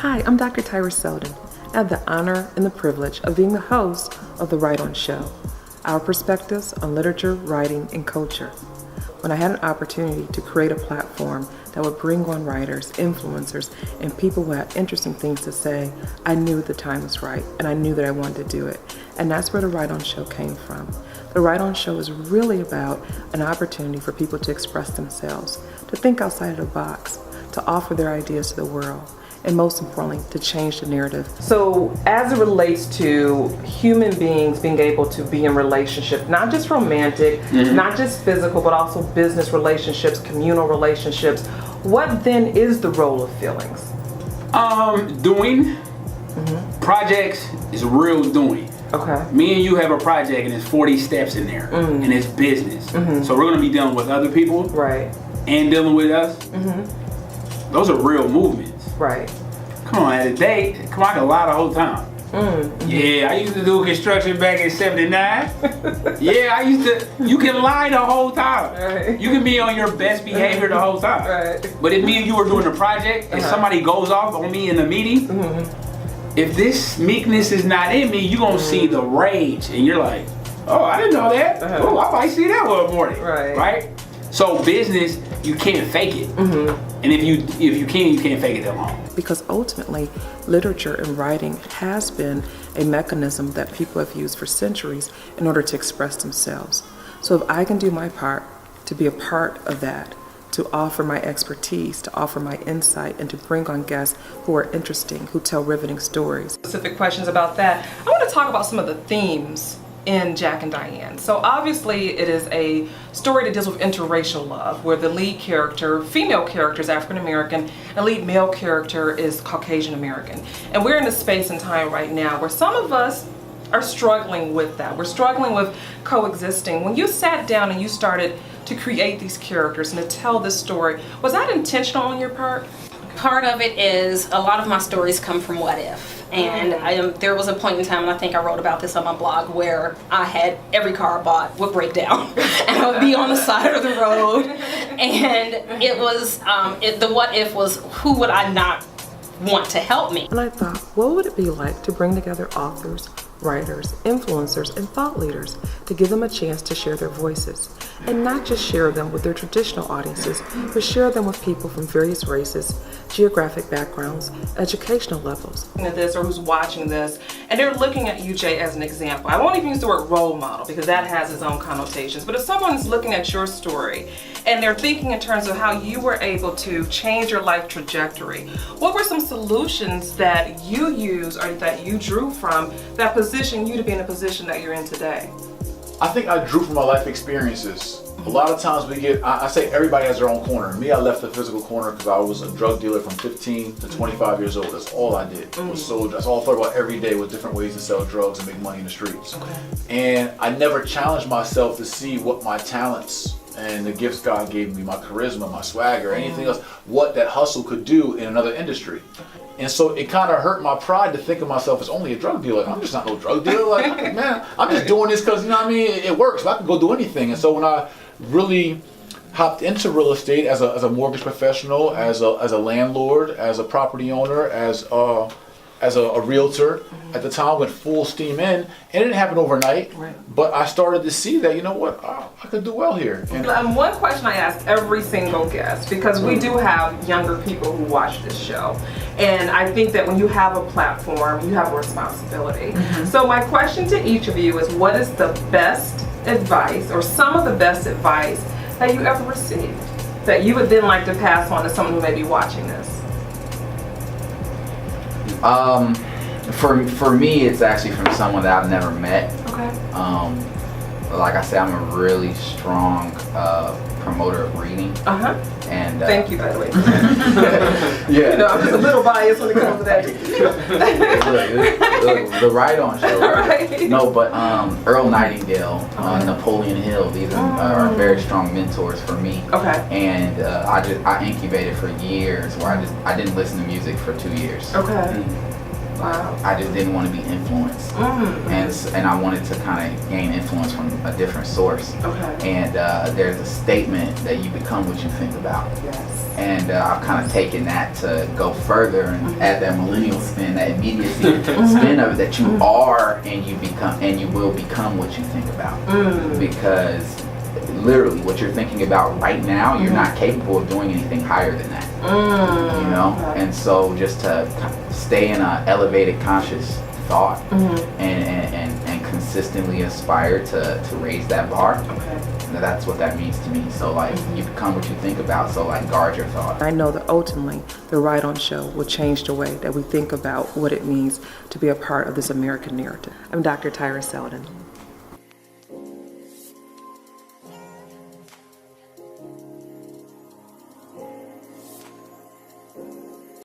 Hi, I'm Dr. Tyra Seldon. I have the honor and the privilege of being the host of The Write On Show, our perspectives on literature, writing, and culture. When I had an opportunity to create a platform that would bring on writers, influencers, and people who had interesting things to say, I knew the time was right, and I knew that I wanted to do it. And that's where The Write On Show came from. The Write On Show is really about an opportunity for people to express themselves, to think outside of the box, to offer their ideas to the world, and most importantly, to change the narrative. So as it relates to human beings being able to be in relationship, not just romantic, not just physical, but also business relationships, communal relationships, what then is the role of feelings? Doing. Projects is real doing. Okay. Me and you have a project and there's 40 steps in there, and it's business. So we're gonna be dealing with other people, Right. and dealing with us. Those are real movements. Right. Come on, at a date, come on, I can lie the whole time. Yeah, I used to do construction back in '79. Yeah, I used to. You can lie the whole time. Right. You can be on your best behavior the whole time. Right. But if me and you were doing a project and somebody goes off on me in a meeting, if this meekness is not in me, you're gonna see the rage, and you're like, oh, I didn't know that. Oh, I might see that one morning. Right? So business, you can't fake it. And if you can, you can't fake it that long. Because ultimately, literature and writing has been a mechanism that people have used for centuries in order to express themselves. So if I can do my part to be a part of that, to offer my expertise, to offer my insight, and to bring on guests who are interesting, who tell riveting stories. Specific questions about that. I want to talk about some of the themes in Jack and Diane. So obviously it is a story that deals with interracial love, where the lead character, female character, is African American, and the lead male character is Caucasian American. And we're in a space and time right now where some of us are struggling with that. We're struggling with coexisting. When you sat down and you started to create these characters and to tell this story, was that intentional on your part? Part of it is a lot of my stories come from what if. And there was a point in time, and I think I wrote about this on my blog, where I had every car I bought would break down and I would be on the side of the road. And it was, the what if was, who would I not want to help me? And I thought, what would it be like to bring together authors, writers, influencers, and thought leaders to give them a chance to share their voices, and not just share them with their traditional audiences, but share them with people from various races, geographic backgrounds, educational levels. This or who's watching this, and they're looking at you, Jay, as an example. I won't even use the word role model because that has its own connotations, but if someone's looking at your story and they're thinking in terms of how you were able to change your life trajectory, what were some solutions that you used or that you drew from that position you to be in the position that you're in today? I think I drew from my life experiences. A lot of times we get, I say everybody has their own corner. Me, I left the physical corner because I was a drug dealer from 15 to 25 years old. That's all I did. That's all I thought about every day, was different ways to sell drugs and make money in the streets. And I never challenged myself to see what my talents and the gifts God gave me, my charisma, my swagger, anything else, what that hustle could do in another industry. And so it kind of hurt my pride to think of myself as only a drug dealer. I'm just not no drug dealer. Like, man, I'm just doing this because, you know what I mean, it works. I can go do anything. And so when I really hopped into real estate as a mortgage professional, as a landlord, as a property owner, as a realtor, at the time went full steam in, and it didn't happen overnight, but I started to see that, you know what, I could do well here. And one question I ask every single guest, because we do have younger people who watch this show, and I think that when you have a platform, you have a responsibility. So my question to each of you is, what is the best advice, or some of the best advice that you ever received, that you would then like to pass on to someone who may be watching this? For me, it's actually from someone that I've never met. Okay. Like I said, I'm a really strong promoter of reading. And thank you, by the way. Yeah. You know, I'm just a little biased when it comes to that. the Write On Show. Right. No, but Earl Nightingale, Napoleon Hill. These are very strong mentors for me. Okay. And I incubated for years, where I didn't listen to music for 2 years. Okay. Wow. I just didn't want to be influenced, and I wanted to kind of gain influence from a different source. Okay. And there's a statement that you become what you think about. Yes. And I've kind of taken that to go further and add that millennial spin, that immediacy spin of it, that you are and you become and you will become what you think about. Because literally what you're thinking about right now, you're not capable of doing anything higher than that. You know? Okay. And so just to stay in an elevated conscious thought and consistently aspire to raise that bar. Okay. That's what that means to me. So like you become what you think about, so like guard your thoughts. I know that ultimately the Right On Show will change the way that we think about what it means to be a part of this American narrative. I'm Dr. Tyra Seldon.